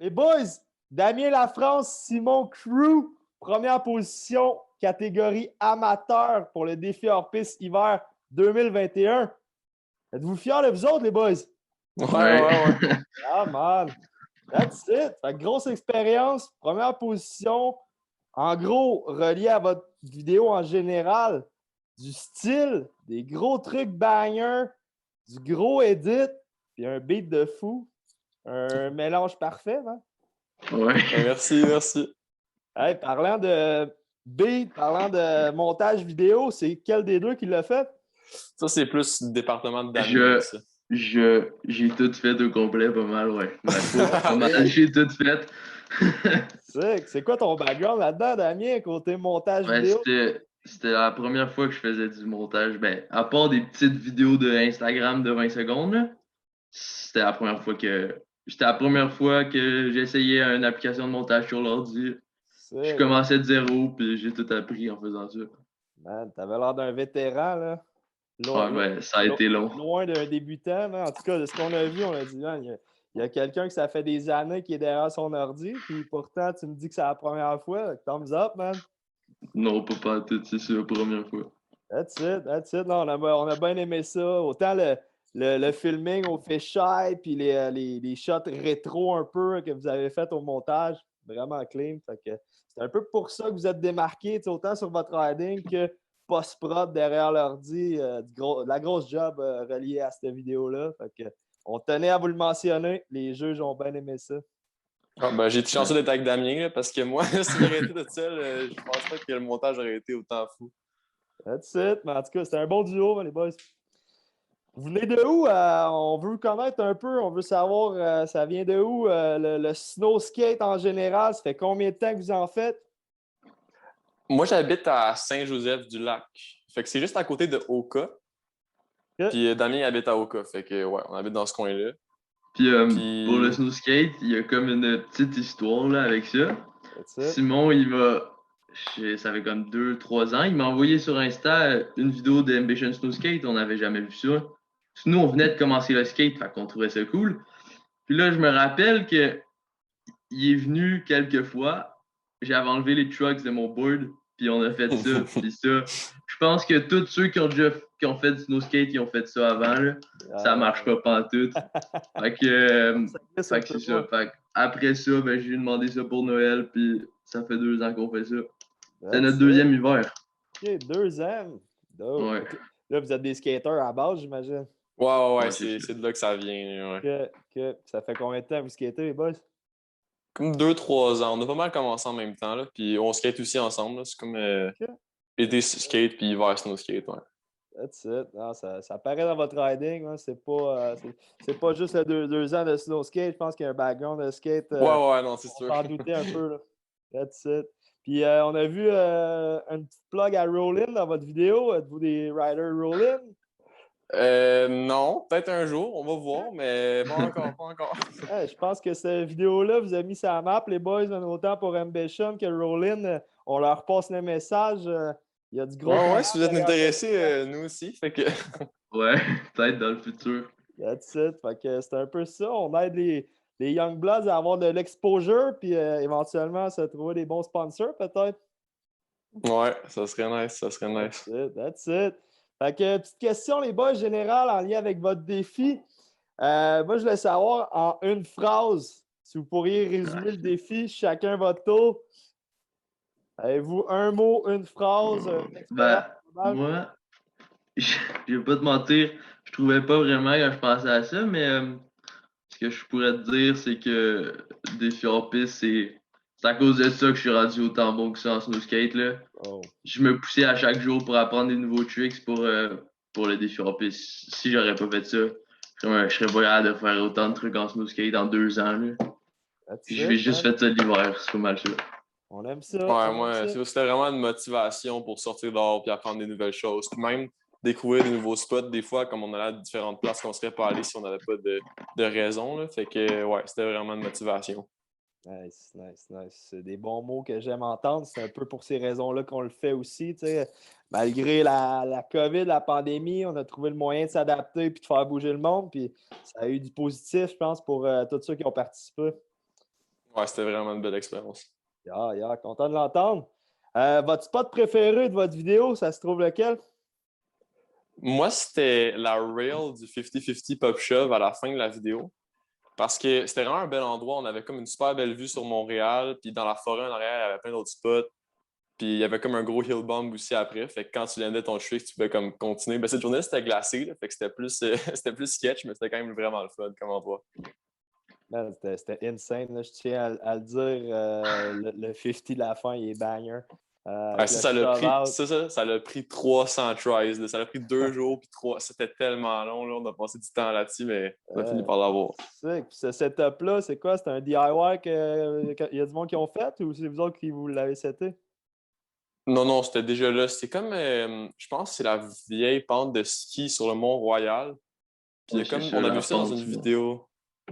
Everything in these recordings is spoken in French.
Les boys, Damien Lafrance, Simon Crew, première position, catégorie amateur pour le défi hors-piste hiver 2021. Êtes-vous fiers de vous autres, les boys? Ouais. Ah, man. That's it. Fait que grosse expérience, première position. En gros, relié à votre vidéo en général, du style, des gros trucs bangers, du gros edit, puis un beat de fou. Un mélange parfait, hein? Ouais. Merci. Hey, parlant de beat, parlant de montage vidéo, c'est quel des deux qui l'a fait? Ça, c'est plus le département de Damien, ça. J'ai tout fait au complet, pas mal, ouais. Pas mal, j'ai tout fait. C'est quoi ton background là-dedans, Damien, côté montage Ouais, vidéo? c'était la première fois que je faisais du montage. Ben, à part des petites vidéos de Instagram de 20 secondes, là, c'était la première fois que j'essayais une application de montage sur l'ordi. Je commençais de zéro, puis j'ai tout appris en faisant ça. Man, t'avais l'air d'un vétéran, là. Ouais, ben, ça a été long. Loin d'un débutant, là. En tout cas, de ce qu'on a vu, on a dit, man, il y a quelqu'un que ça fait des années qui est derrière son ordi, puis pourtant, tu me dis que c'est la première fois. Thumbs up, man. Non, pas tout, c'est la première fois. That's it. Non, on a bien aimé ça. Autant le filming au fisheye, puis les shots rétro un peu que vous avez fait au montage. Vraiment clean. Fait que c'est un peu pour ça que vous êtes démarqué, autant sur votre riding que post-prod derrière l'ordi. De la grosse job reliée à cette vidéo-là. Fait que on tenait à vous le mentionner. Les juges ont bien aimé ça. Ah, ben, j'ai été chanceux d'être avec Damien, là, parce que moi, si j'aurais été tout seul, je pense pas que le montage aurait été autant fou. That's it. Mais en tout cas, c'était un bon duo, les boys. Vous venez de où? On veut vous connaître un peu. On veut savoir, ça vient de où? Le snow skate en général, ça fait combien de temps que vous en faites? Moi, j'habite à Saint-Joseph-du-Lac. Fait que c'est juste à côté de Oka. Okay. Puis Damien habite à Oka. Fait que, ouais, on habite dans ce coin-là. Puis pour le snow skate, il y a comme une petite histoire là, avec ça. Simon, ça fait comme 2-3 ans, il m'a envoyé sur Insta une vidéo d'Ambition Snow Skate, on n'avait jamais vu ça. Nous, on venait de commencer le skate, fait qu'on trouvait ça cool. Puis là, je me rappelle que il est venu quelques fois, j'avais enlevé les trucks de mon board, puis on a fait ça, puis ça. Je pense que tous ceux qui ont fait du snow skate, ils ont fait ça avant, là. Ça marche pas pantoute. Fait que c'est ça. Fait que après ça, ben, j'ai demandé ça pour Noël, puis ça fait 2 ans qu'on fait ça. C'est notre deuxième hiver. OK, 2 ans. Ouais. Là, vous êtes des skaters à base, j'imagine. Ouais, c'est de là que ça vient. Ouais. OK. Ça fait combien de temps que vous skatez, les boys? Comme 2-3 ans. On a pas mal commencé en même temps, là. Puis on skate aussi ensemble, là. C'est comme été skate puis hiver snow skate, ouais. That's it. Non, ça paraît dans votre riding. Hein. C'est pas juste les 2 ans de snow skate. Je pense qu'il y a un background de skate. Ouais, non, c'est sûr. On s'en douter un peu. Là. That's it. Puis on a vu un petit plug à Rollin dans votre vidéo. Êtes-vous des riders Rollin? Non, peut-être un jour, on va voir, mais pas encore. Je pense que cette vidéo-là vous a mis sur la map, les boys, autant pour Ambition que Rollin. On leur passe le message. Il y a du gros. Ouais, si vous êtes intéressés, nous aussi. Fait que... Ouais, peut-être dans le futur. That's it. Fait que c'est un peu ça. On aide les Young Bloods à avoir de l'exposure, puis éventuellement se trouver des bons sponsors, peut-être. Ouais, ça serait nice. That's it. Fait que petite question, les boys, générale, en lien avec votre défi. Moi, je voulais savoir en une phrase, si vous pourriez résumer le défi, chacun votre tour. Avez-vous un mot, une phrase, moi, je vais pas te mentir, je trouvais pas vraiment quand je pensais à ça, mais ce que je pourrais te dire, c'est que défi hors piste, c'est à cause de ça que je suis rendu autant bon que ça en snow skate, là. Oh. Je me poussais à chaque jour pour apprendre des nouveaux tricks pour le défi hors piste. Si j'aurais pas fait ça, je serais pas capable de faire autant de trucs en snow skate en 2 ans, là. Je vais juste faire ça l'hiver, c'est pas mal ça. On aime ça. Ouais, moi, c'était vraiment une motivation pour sortir dehors puis apprendre des nouvelles choses. Puis même découvrir des nouveaux spots, des fois, comme on allait à différentes places qu'on serait pas allé si on n'avait pas de raison. Là. Fait que, ouais, c'était vraiment une motivation. Nice. C'est des bons mots que j'aime entendre. C'est un peu pour ces raisons-là qu'on le fait aussi. T'sais. Malgré la COVID, la pandémie, on a trouvé le moyen de s'adapter et de faire bouger le monde. Puis ça a eu du positif, je pense, pour tous ceux qui ont participé. Ouais, c'était vraiment une belle expérience. Content de l'entendre. Votre spot préféré de votre vidéo, ça se trouve lequel? Moi, c'était la rail du 50-50 Pop Shove à la fin de la vidéo. Parce que c'était vraiment un bel endroit. On avait comme une super belle vue sur Montréal. Puis dans la forêt en arrière, il y avait plein d'autres spots. Puis il y avait comme un gros hill bomb aussi après. Fait que quand tu landais ton trick, tu pouvais comme continuer. Ben, cette journée, c'était glacé. Là, fait que c'était plus, c'était plus sketch, mais c'était quand même vraiment le fun comme endroit. Man, c'était insane. Là. Je tiens à le dire. Le 50 de la fin, il est banger. Ouais, Avec le ça l'a pris, shove-out. ça l'a pris 300 tries. Là. Ça l'a pris 2 jours. Puis c'était tellement long. Là. On a passé du temps là-dessus, mais on a fini par l'avoir. Puis ce setup-là, c'est quoi? C'est un DIY qu'il y a du monde qui ont fait ou c'est vous autres qui vous l'avez seté? Non, non, c'était déjà là. C'est comme, je pense que c'est la vieille pente de ski sur le Mont-Royal. Puis Ouais, comme, on a vu ça dans une vidéo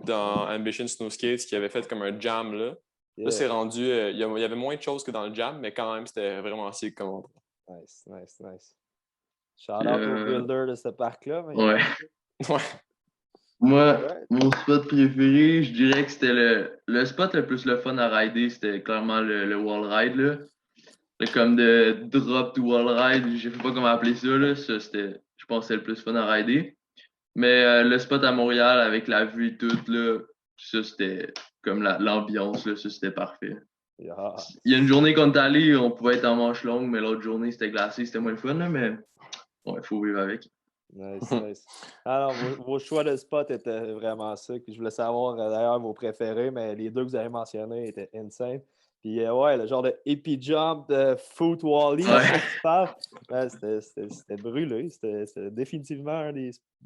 dans Ambition Snow Skates qui avait fait comme un jam là. Yeah. Là, c'est rendu, il y avait moins de choses que dans le jam, mais quand même, c'était vraiment sick comme endroit. Nice. Shout out au builder de ce parc-là. Ouais. Ouais. Moi, mon spot préféré, je dirais que c'était le spot le plus le fun à rider, c'était clairement le wall ride, là. Comme de drop to wall ride, je sais pas comment appeler ça, là. Ça, c'était, je pense que c'est le plus fun à rider. Mais le spot à Montréal avec la vue et tout, là, ça, c'était comme l'ambiance, là, ça, c'était parfait. Yeah. Il y a une journée qu'on est allé, on pouvait être en manche longue, mais l'autre journée, c'était glacé, c'était moins le fun, là, mais ouais, il faut vivre avec. Nice. Alors, vos choix de spot étaient vraiment sick. Puis je voulais savoir d'ailleurs vos préférés, mais les deux que vous avez mentionnés étaient insane. Puis le genre de hippie jump de foot wally, c'était brûlé. C'était définitivement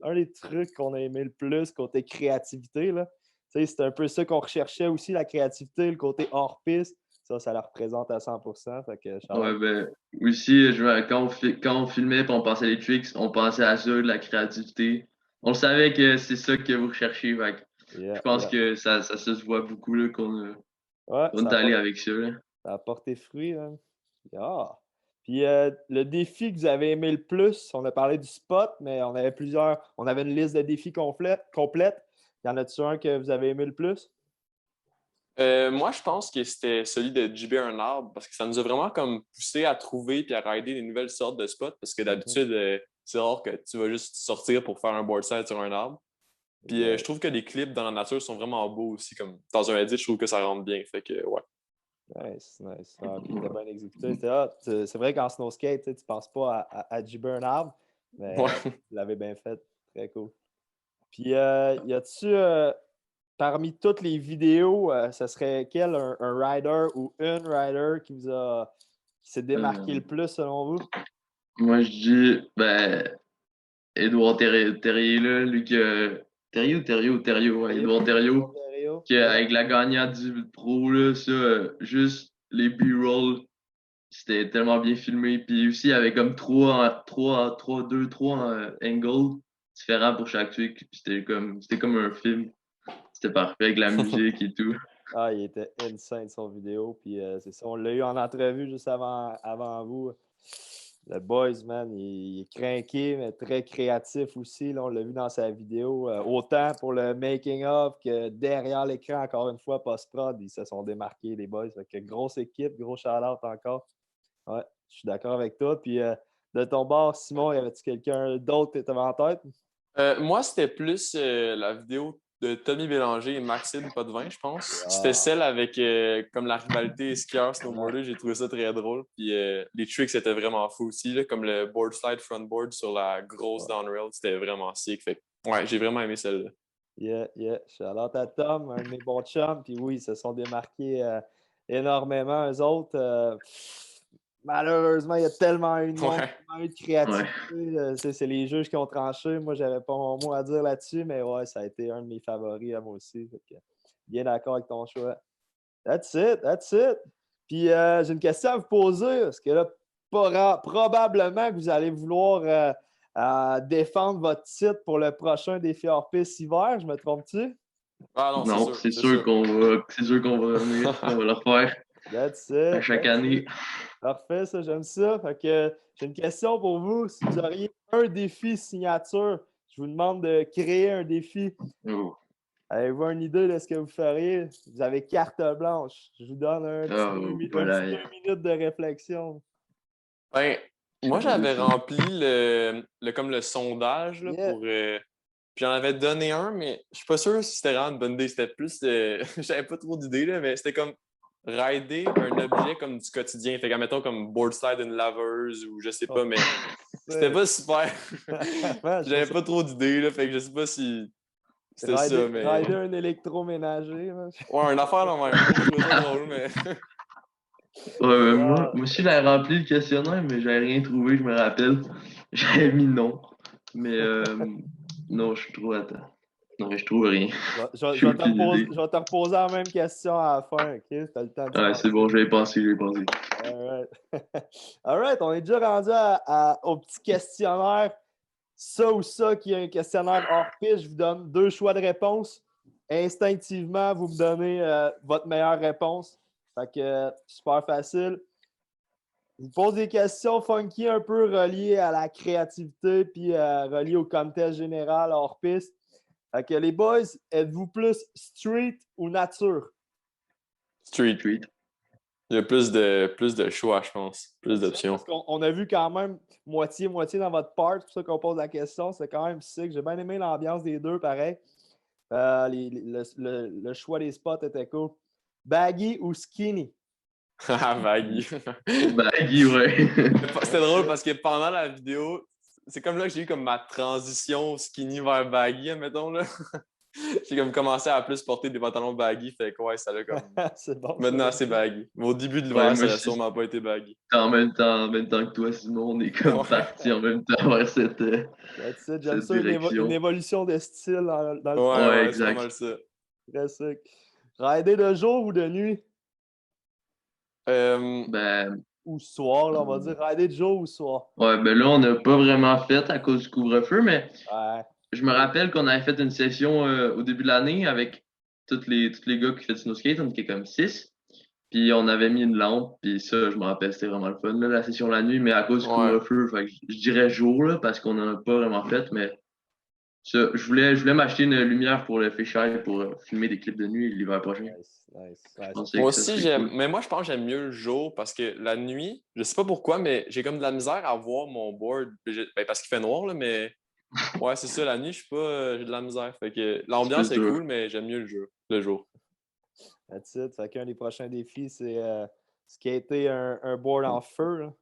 un des trucs qu'on a aimé le plus côté créativité. Là. C'est un peu ça qu'on recherchait aussi, la créativité, le côté hors piste. Ça la représente à 100%. Fait que, Ouais, ben, aussi, quand on filmait et on passait les tricks, on pensait à ça, de la créativité. On savait que c'est ça que vous recherchez. Fait que je pense que ça se voit beaucoup là, qu'on est allé avec ça. Là. Ça a porté fruit. Hein. Puis le défi que vous avez aimé le plus, on a parlé du spot, mais on avait on avait une liste de défis complète. Y en a-tu un que vous avez aimé le plus? Moi, je pense que c'était celui de gibber un arbre parce que ça nous a vraiment comme poussé à trouver et à rider des nouvelles sortes de spots parce que d'habitude, c'est rare que tu vas juste sortir pour faire un boardside sur un arbre. Puis je trouve que les clips dans la nature sont vraiment beaux aussi. Comme dans un edit, je trouve que ça rentre bien. Fait que, ouais. Nice. Puis t'as bien exécuté. C'est vrai qu'en snow skate, tu penses pas à gibber un arbre, mais vous l'avez bien fait. Très cool. Puis y a-tu, parmi toutes les vidéos, ce serait quel un rider ou une rider qui s'est démarqué le plus selon vous? Moi, je dis, Édouard Terrier, là, lui que. Terrier ou Thériault? Ouais, Édouard Thériault. Avec la gagnante du Pro, là, ça, juste les B-roll, c'était tellement bien filmé. Puis aussi, il y avait comme trois angles différents pour chaque truc. Puis c'était comme un film. C'était parfait avec la musique et tout. Il était insane son vidéo. Puis c'est ça, on l'a eu en entrevue juste avant vous. Le boys, man, il est craqué, mais très créatif aussi. Là, on l'a vu dans sa vidéo. Autant pour le making-of que derrière l'écran, encore une fois, post-prod, ils se sont démarqués, les boys. Fait que grosse équipe, gros shout-out encore. Ouais, je suis d'accord avec toi. Puis de ton bord, Simon, y avait-tu quelqu'un d'autre que tu avais en tête? Moi, c'était plus la vidéo de Tommy Bélanger et Maxime Potvin, je pense. C'était celle avec comme la rivalité skieur-snowboarder. J'ai trouvé ça très drôle. Puis les tricks étaient vraiment fous aussi, là, comme le board slide front board sur la grosse downrail. C'était vraiment sick. Fait ouais, j'ai vraiment aimé celle-là. Yeah. Shout-out à Tom, un de mes bons chums. Puis oui, ils se sont démarqués énormément, eux autres. Malheureusement, il y a tellement eu de créativité. C'est les juges qui ont tranché. Moi, j'avais pas mon mot à dire là-dessus, mais ouais, ça a été un de mes favoris à moi aussi. Fait que, bien d'accord avec ton choix. That's it. Puis j'ai une question à vous poser, parce que là, probablement que vous allez vouloir défendre votre titre pour le prochain défi hors-piste hiver. Je me trompe-tu? Ah non, c'est sûr qu'on va revenir. On va le refaire. That's it. À chaque année. Parfait, ça, j'aime ça. Fait que j'ai une question pour vous. Si vous auriez un défi signature, je vous demande de créer un défi Avez-vous une idée de ce que vous feriez? Vous avez carte blanche. Je vous donne un petit 2 minutes de réflexion. Ben, moi, j'avais rempli comme le sondage là, Yeah. pour. Puis j'en avais donné un, mais je suis pas sûr si c'était vraiment une bonne idée. C'était plus. J'avais pas trop d'idées, là, mais c'était comme rider un objet comme du quotidien. Fait que, mettons, comme board slide une laveuse ou je sais pas, mais c'était pas super. J'avais pas trop d'idées, là, fait que je sais pas si c'était ça, mais. Rider un électroménager. Ouais, une affaire dans même. Je trouve ça drôle, mais. Ouais, moi aussi, j'avais rempli le questionnaire, mais j'avais rien trouvé, je me rappelle. J'avais mis non. Mais non, je trouve. Attends. Non, mais je trouve rien. Je vais te reposer la même question à la fin, OK? T'as le temps de c'est bon, j'avais pensé. All right. All right, on est déjà rendu au petit questionnaire. Ça ou ça, qui est un questionnaire hors piste. Je vous donne 2 choix de réponse. Instinctivement, vous me donnez votre meilleure réponse. Fait que super facile. Je vous pose des questions funky un peu reliées à la créativité puis reliées au contexte général hors piste. Fait que les boys, êtes-vous plus street ou nature? Street. Il y a plus de choix, je pense. Plus d'options. Parce qu'on a vu quand même moitié-moitié dans votre part. C'est pour ça qu'on pose la question. C'est quand même sick. J'ai bien aimé l'ambiance des deux, pareil. Le choix des spots était cool. Baggy ou skinny? Baggy. Baggy, ouais. C'était drôle parce que pendant la vidéo, c'est comme là que j'ai eu comme ma transition skinny vers baggy, admettons, là. J'ai comme commencé à plus porter des pantalons baggy, fait que ouais, ça l'a comme. C'est bon. Maintenant, c'est baggy. Mais au début de l'hiver, ça n'a sûrement pas été baggy. En même temps que toi, Simon, on est comme parti en même temps vers cette J'aime ça, une évolution de style dans le ouais, exact. c'est pas mal ça. Très sick. Rider de jour ou de nuit? Ou soir, là, on va dire. Rider de jour ou soir? Ouais, ben là, on n'a pas vraiment fait à cause du couvre-feu, mais ouais. Je me rappelle qu'on avait fait une session au début de l'année avec tous les gars qui font du snowskate, on était comme 6. Puis on avait mis une lampe, puis ça, je me rappelle, c'était vraiment le fun, là, la session la nuit, mais à cause du couvre-feu, je dirais jour, là, parce qu'on n'en a pas vraiment fait, mais ça, je voulais m'acheter une lumière pour le fisheye pour filmer des clips de nuit l'hiver prochain. Nice. Moi aussi, j'aime. Cool. Mais moi, je pense que j'aime mieux le jour parce que la nuit, je sais pas pourquoi, mais j'ai comme de la misère à voir mon board. Parce qu'il fait noir, là, mais. Ouais, c'est ça, la nuit, je suis pas. J'ai de la misère. Fait que l'ambiance est cool, mais j'aime mieux le jour. That's it. Fait qu'un des prochains défis, c'est skater un board en feu. Là.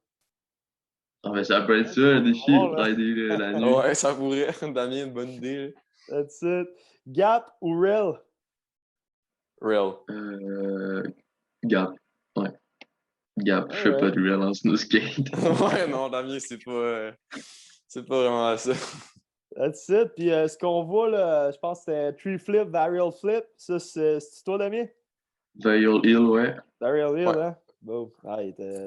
Ah, mais ça peut être ça, un défi, rider la nuit. Ouais, ça pourrait. Damien, une bonne idée. Là. That's it. Gap ou rail? Rail. Gap. Ouais. Gap. Je fais pas de rail en snowskate. Ouais, non, Damien, c'est pas vraiment ça. That's it. Puis ce qu'on voit, là, je pense que c'est tree flip, varial flip. Ça, c'est toi, Damien? Varial hill, ouais. Varial hill, hein? Bon.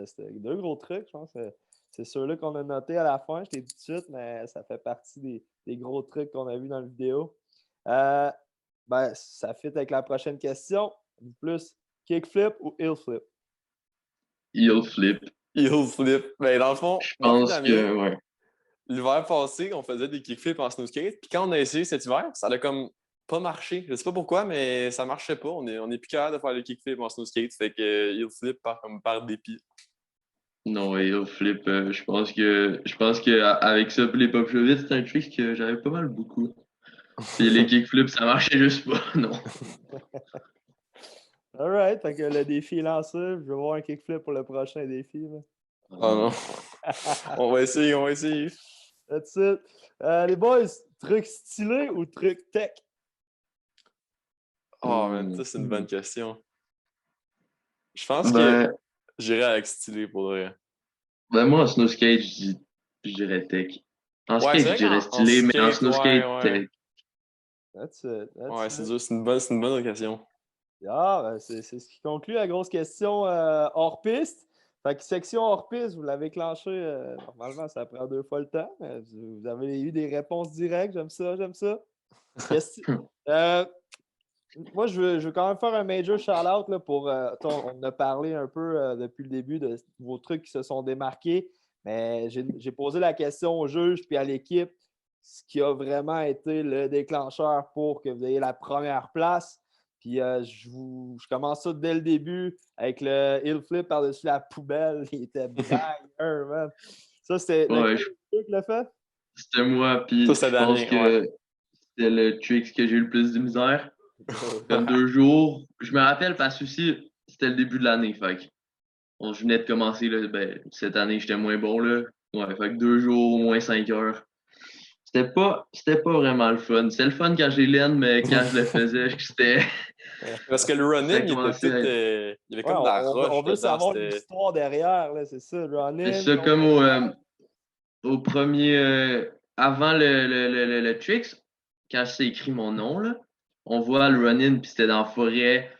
C'était 2 gros trucs, je pense. C'est ceux-là qu'on a notés à la fin. Je t'ai dit tout de suite, mais ça fait partie des gros trucs qu'on a vus dans la vidéo. Ça fit avec la prochaine question. Plus kickflip ou hill flip? Hill flip. Hill flip. Ben, dans le fond, je pense que, ouais. L'hiver passé, on faisait des kickflips en snowskate. Puis quand on a essayé cet hiver, ça a comme pas marché. Je sais pas pourquoi, mais ça marchait pas. On est plus capable de faire les kickflips en snowskate. Fait que hill flip par dépit. Non, hill flip, je pense que avec ça, les pop vite, c'est un trick que j'avais pas mal beaucoup. Puis les kickflips, ça marchait juste pas, non. Alright, fait que le défi est lancé. Je vais voir un kickflip pour le prochain défi. Là. Oh non. on va essayer. That's it. Les boys, truc stylé ou truc tech? Oh, man, ça, c'est une bonne question. Je pense que j'irais avec stylé pour vrai. Moi, en snowskate, je dirais tech. En skate, je dirais stylé, mais en snowskate, tech. That's it. C'est dur, c'est une bonne question. C'est ce qui conclut la grosse question hors piste. Fait que section hors piste, vous l'avez clenché. Normalement, ça prend 2 fois le temps. Vous avez eu des réponses directes. J'aime ça. Moi, je veux quand même faire un major shout-out là, pour. On a parlé un peu depuis le début de vos trucs qui se sont démarqués. Mais j'ai posé la question au juge puis à l'équipe. ce qui a vraiment été le déclencheur pour que vous ayez la première place. Puis je commence ça dès le début avec le heel flip par-dessus la poubelle. Il était banger, man. Ça, c'était qui l'a fait? C'était moi, puis je pense que c'était le trick que j'ai eu le plus de misère. Comme 2 jours. Je me rappelle parce que aussi, c'était le début de l'année. Fait que je venais de commencer. Là, cette année, j'étais moins bon. Là. Ouais, fait que 2 jours, au moins 5 heures. C'était pas vraiment le fun. C'était le fun quand j'ai l'aine, mais quand je le faisais, c'était. Parce que le run-in, il était tout. Il y avait comme de la roche. On veut savoir l'histoire derrière, là, c'est ça. Le run-in. C'est ça, comme au premier. Avant le tricks, quand c'est écrit mon nom, là, on voit le run-in, puis c'était dans la forêt.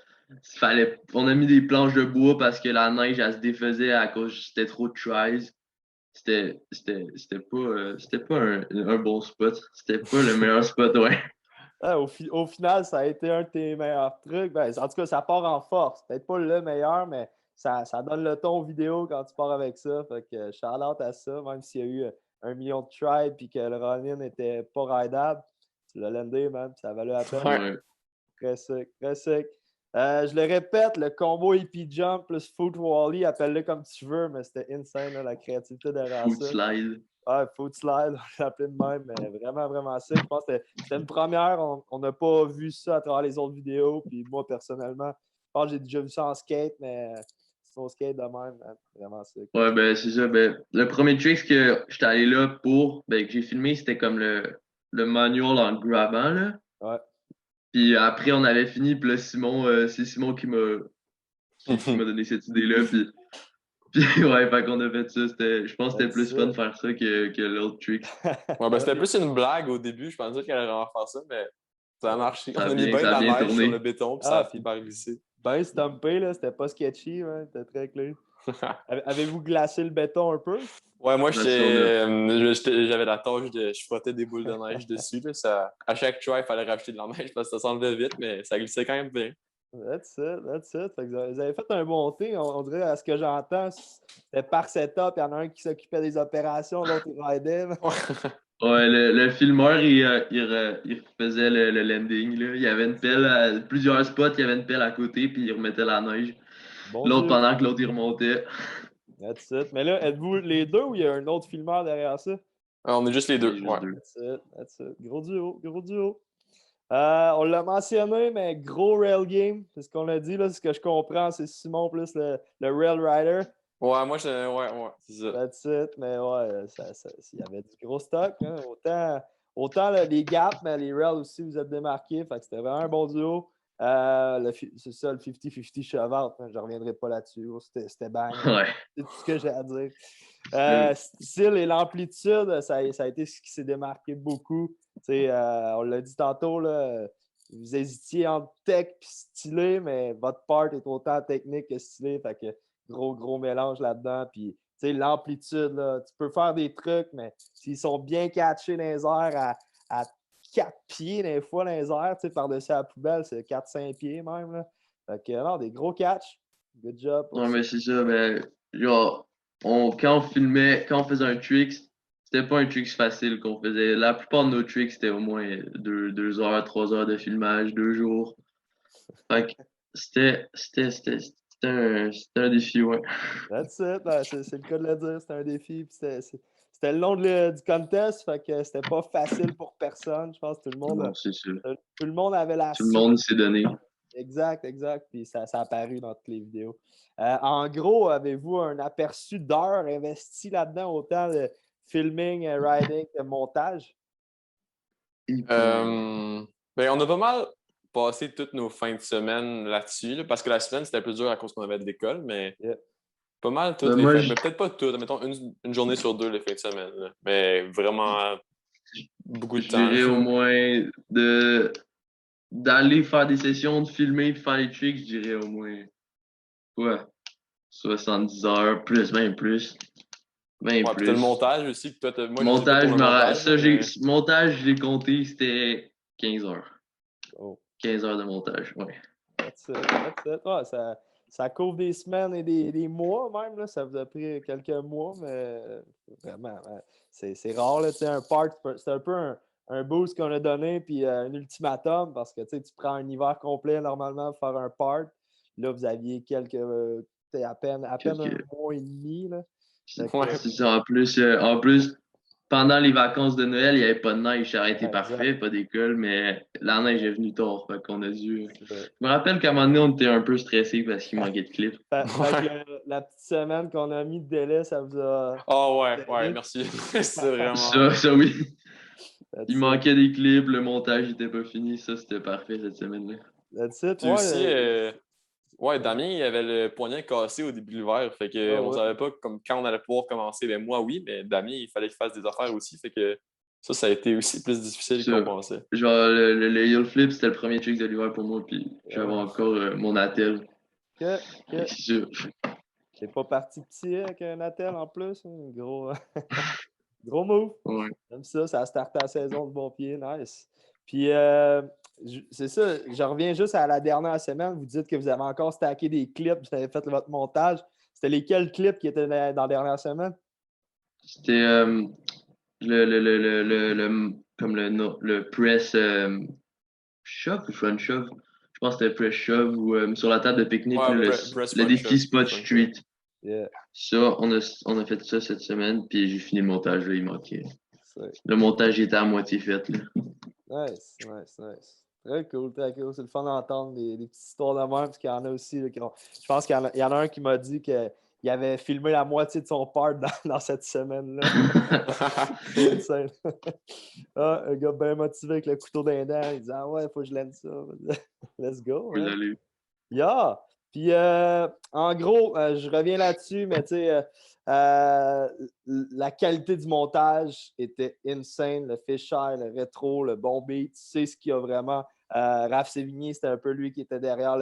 On a mis des planches de bois parce que la neige, elle se défaisait à cause c'était trop de tries. C'était pas un bon spot. C'était pas le meilleur spot, ouais. Au final, ça a été un de tes meilleurs trucs. Ben, en tout cas, ça part en force. Peut-être pas le meilleur, mais ça donne le ton vidéo quand tu pars avec ça. Fait que shout-out à ça, même s'il y a eu 1 million de tries et que le run-in n'était pas rideable. Tu l'as landé, man, puis ça valait la peine. Ouais. Très sick, très sick. Je le répète, le combo hippie jump plus foot wally, appelle-le comme tu veux, mais c'était insane, là, la créativité derrière ça. Foot slide. Ouais, foot slide, on l'appelait de même, mais vraiment, vraiment sick. Je pense que c'était une première. On n'a pas vu ça à travers les autres vidéos. Puis moi, personnellement, je pense que j'ai déjà vu ça en skate, mais c'est au skate de même, man. Vraiment sick. Ouais, ben c'est ça. Ben, le premier trick que j'étais allé là pour, que j'ai filmé, c'était comme le manual en grabant, là. Ouais. Puis après, on avait fini, puis là, c'est Simon qui m'a donné cette idée-là. Puis ouais, fait qu'on a fait ça. Je pense que c'était plus fun de faire ça que l'autre trick. Ouais, ben c'était plus une blague au début. Je pensais qu'elle allait vraiment faire ça, mais ça a marché. On a mis bien bien de la neige tourné sur le béton, puis ça a fini par glisser. Ben stumpé, là. C'était pas sketchy, hein. C'était très clean. Avez-vous glacé le béton un peu? Ouais, moi, j'avais la tâche de. Je frottais des boules de neige dessus. Là, à chaque try, il fallait rajouter de la neige parce que ça s'enlevait vite, mais ça glissait quand même bien. That's it. Fait que vous avez fait un bon thing. On dirait, à ce que j'entends, c'était par setup. Il y en a un qui s'occupait des opérations, l'autre il ridait. Ouais, le filmeur, il faisait le landing. Là. Il y avait une pelle à plusieurs spots, il y avait une pelle à côté, puis il remettait la neige. L'autre pendant que l'autre il remontait. That's it. Mais là, êtes-vous les deux ou il y a un autre filmeur derrière ça? On est juste les deux. Ouais. That's it. Gros duo. On l'a mentionné, mais gros rail game. C'est ce qu'on a dit, là. Ce que je comprends, c'est Simon plus le rail rider. Ouais, moi, c'est ça. That's it. Mais ouais, il y avait du gros stock. Hein. Autant les gaps, mais les rails aussi, vous êtes démarqués. Fait que c'était vraiment un bon duo. C'est ça, le 50-50 cheval. Je ne reviendrai pas là-dessus. C'était bang. Ouais. C'est tout ce que j'ai à dire. Style et l'amplitude, ça a été ce qui s'est démarqué beaucoup. On l'a dit tantôt, là, vous hésitiez entre tech et stylé, mais votre part est autant technique que stylé. Fait que gros mélange là-dedans. Puis, l'amplitude, là, tu peux faire des trucs, mais s'ils sont bien catchés dans les airs à 4 pieds des fois dans les airs, par-dessus la poubelle, c'est 4-5 pieds même. Là. Fait que non, des gros catchs. Good job. Non, mais c'est ça, mais genre, quand on faisait un trick, c'était pas un trick facile qu'on faisait. La plupart de nos tricks, c'était au moins 2 heures, 3 heures de filmage, 2 jours. Fait que c'était un défi, ouais. That's it. C'est le cas de le dire, c'était un défi. C'était le long du contest, fait que c'était pas facile pour personne. Je pense que tout le monde avait la Tout le monde s'est donné. Exact. Puis ça a apparu dans toutes les vidéos. En gros, avez-vous un aperçu d'heures investies là-dedans, autant de filming, riding que montage? On a pas mal passé toutes nos fins de semaine là-dessus, là, parce que la semaine, c'était plus dur à cause qu'on avait de l'école, mais pas mal toutes les fins. Mais peut-être pas toutes, mettons une journée sur 2 les fins de semaine. Là. Mais vraiment beaucoup de temps. Je dirais au moins d'aller faire des sessions, de filmer, de faire les tricks, je dirais au moins 70 heures, même plus. Puis t'as le montage aussi. Que toi, montage, je l'ai compté, c'était 15 heures. 15 heures de montage, ouais. That's it. Ouais, ça couvre des semaines et des mois même. Là. Ça vous a pris quelques mois, mais vraiment, c'est rare. Là, un part, c'est un peu un boost qu'on a donné, puis un ultimatum, parce que tu prends un hiver complet normalement pour faire un part. Là, vous aviez à peine un mois et demi. Là. C'est ça. En plus, pendant les vacances de Noël, il n'y avait pas de neige, ça aurait été parfait, pas d'école, mais la neige est venue tard, fait qu'on a dû. Je me rappelle qu'à un moment donné, on était un peu stressés parce qu'il manquait de clips. La petite semaine qu'on a mis de délai, ça vous a. Ouais, merci. C'est vraiment. Ça oui. Il manquait des clips, le montage n'était pas fini, ça c'était parfait cette semaine-là. That's it. Puis aussi, Damien, il avait le poignet cassé au début de l'hiver. Fait que on savait pas quand on allait pouvoir commencer. Mais moi, oui, mais Damien, il fallait qu'il fasse des affaires aussi. Fait que ça a été aussi plus difficile qu'on pensait. Genre, le heel flip, c'était le premier trick de l'hiver pour moi. Puis j'avais encore mon attel. C'est sûr. T'es pas parti petit avec un attel en plus. Hein? Gros move. Ouais. Comme ça a starté la saison de bon pied. Nice. Puis, c'est ça, je reviens juste à la dernière semaine. Vous dites que vous avez encore stacké des clips, vous avez fait votre montage. C'était lesquels clips qui étaient dans la dernière semaine? C'était le press shove ou front shove. Je pense que c'était press shove ou sur la table de pique-nique, le défi Spot Street. Yeah. Ça, on a fait ça cette semaine, puis j'ai fini le montage, là, il manquait. Le montage était à moitié fait. Là. Nice. Très cool. C'est le fun d'entendre des petites histoires de même, parce qu'il y en a aussi. Là, je pense qu'il y en a un qui m'a dit qu'il avait filmé la moitié de son part dans cette semaine-là. C'est insane. Un gars bien motivé avec le couteau d'un dent, il dit ah ouais, il faut que je l'aime ça. Let's go. Vous allez. Yeah! Puis, en gros, je reviens là-dessus, mais tu sais, la qualité du montage était insane. Le fisheye, le rétro, le bon beat. Tu sais ce qu'il y a vraiment. Raph Sévigny, c'était un peu lui qui était derrière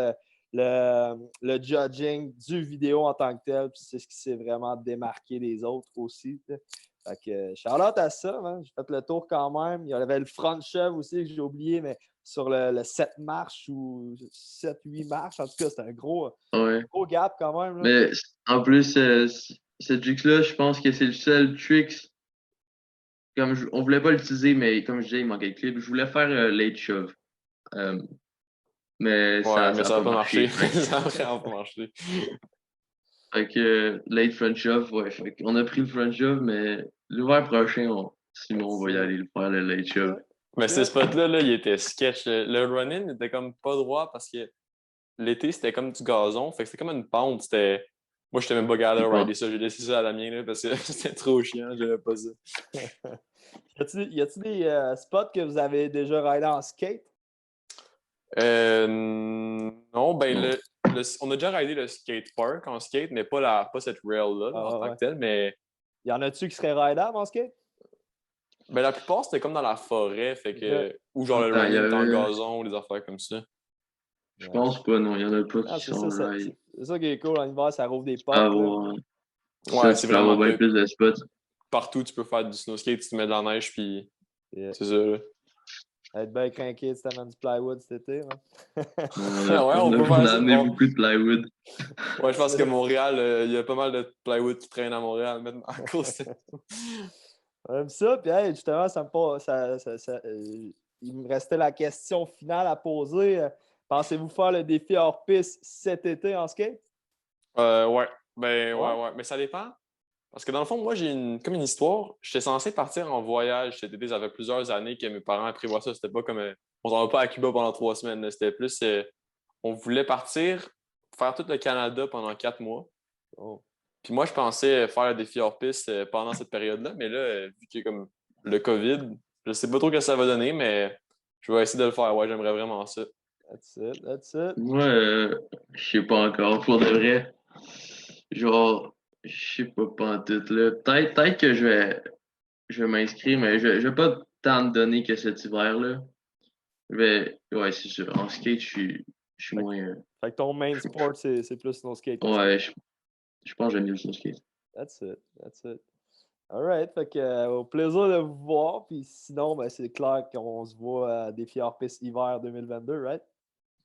le judging du vidéo en tant que tel. Puis c'est ce qui s'est vraiment démarqué des autres aussi. T'sais. Fait que, shout-out à ça, man. J'ai fait le tour quand même. Il y avait le front shove aussi que j'ai oublié, mais sur le 7 marches ou 7-8 marches. En tout cas, c'était un gros gap quand même. Là. Mais en plus, ce trick-là, je pense que c'est le seul trick. On voulait pas l'utiliser, mais comme je disais, il manquait de clip. Je voulais faire late shove. Mais ça n'a pas marché. Ça n'a vraiment pas marché. Fait que late front shove, ouais. Fait qu'on a pris le front shove, mais l'hiver prochain, sinon on va y aller le faire, le late shove. Mais ce spot-là, il était sketch. Le run-in était comme pas droit parce que l'été, c'était comme du gazon. Fait que c'était comme une pente. Moi, j'étais même pas capable de rider ça. J'ai laissé ça à la mienne là, parce que c'était trop chiant. J'avais pas ça. Y a-t-il des spots que vous avez déjà ridé en skate? Non, ben on a déjà ridé le skate park en skate, mais pas cette rail-là en tant que telle, mais... Y en a-tu qui seraient ridables en skate? Ben la plupart, c'était comme dans la forêt, fait que... Ou genre le running en gazon, ou des affaires comme ça. Je pense pas, non, il y en a pas qui sont ride. C'est ça qui est cool, en hiver, ça rouvre des portes. Ouais, c'est vraiment bien plus de spots. Partout, tu peux faire du snow skate, tu te mets de la neige, puis c'est ça, là. Être bien craqué de t'amènes du plywood cet été. Hein? On a amené beaucoup de plywood. Ouais, je pense que Montréal, il y a pas mal de plywood qui traînent à Montréal maintenant à cause de ça. Puis justement, il me restait la question finale à poser. Pensez-vous faire le défi hors piste cet été en skate? Ouais. Ouais. Mais ça dépend. Parce que dans le fond, moi, j'ai comme une histoire. J'étais censé partir en voyage cet été. Ça fait plusieurs années que mes parents prévoient ça. C'était pas comme... on s'en va pas à Cuba pendant 3 semaines. C'était plus... on voulait partir, faire tout le Canada pendant 4 mois. Oh. Puis moi, je pensais faire le défi hors piste pendant cette période-là. Mais là, vu qu'il y a comme le COVID, je sais pas trop ce que ça va donner, mais je vais essayer de le faire. Ouais, j'aimerais vraiment ça. That's it. Moi, je sais pas encore, pour de vrai. Genre... Je sais pas en tout, là. Peut-être que je vais m'inscrire, mais je vais pas tant me donner que cet hiver-là. Ouais, c'est sûr. En skate, je suis moins... Fait que ton main sport, c'est plus snow skate. Ouais, je pense que j'aime mieux le snow skate. That's it. All right. Fait que, au plaisir de vous voir. Puis sinon, ben, c'est clair qu'on se voit à Défi hors piste hiver 2022, right?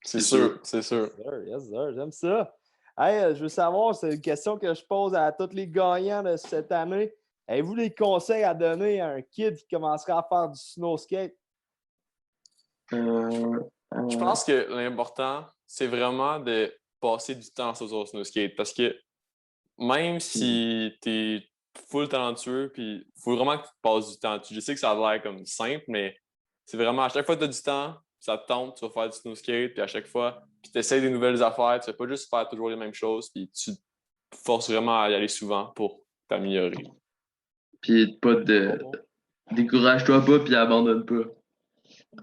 C'est sûr. Yes, sir. J'aime ça. Hey, je veux savoir, c'est une question que je pose à tous les gagnants de cette année. Avez-vous des conseils à donner à un kid qui commencerait à faire du snow skate? Je pense que l'important, c'est vraiment de passer du temps sur son snow skate parce que même si t'es full talentueux, puis faut vraiment que tu passes du temps. Je sais que ça a l'air comme simple, mais c'est vraiment à chaque fois que tu as du temps, ça te tente, tu vas faire du snow skate, puis à chaque fois, puis tu essaies des nouvelles affaires, tu ne fais pas juste faire toujours les mêmes choses, puis tu te forces vraiment à y aller souvent pour t'améliorer. Puis pas de. Décourage-toi pas, puis abandonne pas.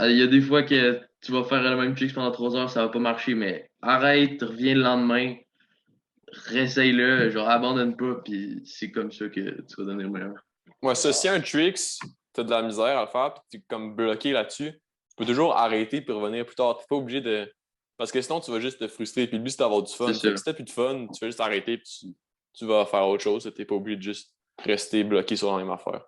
Il y a des fois que tu vas faire le même trick pendant 3 heures, ça va pas marcher, mais arrête, reviens le lendemain, réessaye-le, genre abandonne pas, puis c'est comme ça que tu vas donner le meilleur. Moi, ça, si un tricks, tu as de la misère à le faire, puis tu es comme bloqué là-dessus, tu peux toujours arrêter puis revenir plus tard. Tu n'es pas obligé de. Parce que sinon, tu vas juste te frustrer, puis le but, c'est d'avoir du fun. Fait que si tu n'as plus de fun, tu vas juste arrêter, puis tu vas faire autre chose. Tu n'es pas obligé de juste rester bloqué sur la même affaire.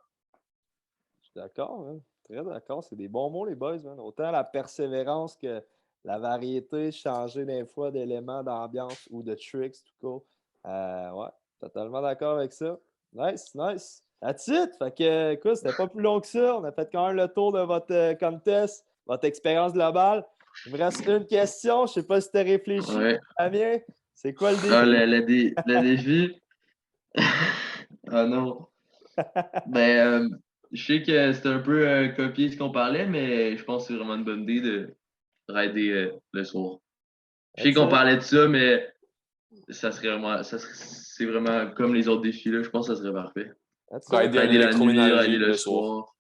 Je suis d'accord, hein. Très d'accord. C'est des bons mots, les boys, man. Autant la persévérance que la variété, changer des fois d'éléments d'ambiance ou de tricks, tout cas. Ouais, totalement d'accord avec ça. Nice, nice. That's it. Fait que, écoute, c'était pas plus long que ça. On a fait quand même le tour de votre contest, votre expérience globale. Il me reste une question. Je sais pas si tu as réfléchi. Ouais. Damien, c'est quoi le défi? Ah, le défi? Ah non. Ben, je sais que c'était un peu copier ce qu'on parlait, mais je pense que c'est vraiment une bonne idée de rider le soir. Je sais qu'on parlait de ça, mais ça serait vraiment, c'est vraiment comme les autres défis là. Je pense que ça serait parfait. Rider un électroménager le soir.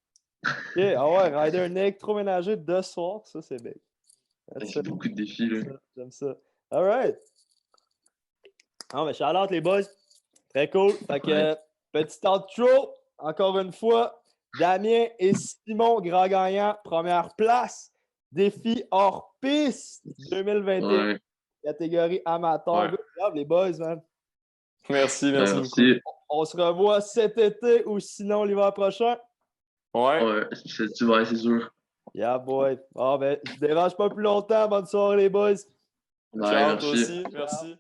OK, ah ouais, rider un électroménager de soir, ça c'est big. C'est beaucoup de défis là. J'aime ça. All right. Non, mais shout-out les boys. Très cool. Fait que, petit outro, encore une fois, Damien et Simon, grand gagnant, première place. Défi hors piste 2021, catégorie amateur. Good job, les boys, man. Merci beaucoup. On se revoit cet été ou sinon l'hiver prochain. Ouais, c'est sûr. Yeah, boy. Bon, ben, je dérange pas plus longtemps. Bonne soirée, les boys. Ciao, toi aussi. Merci.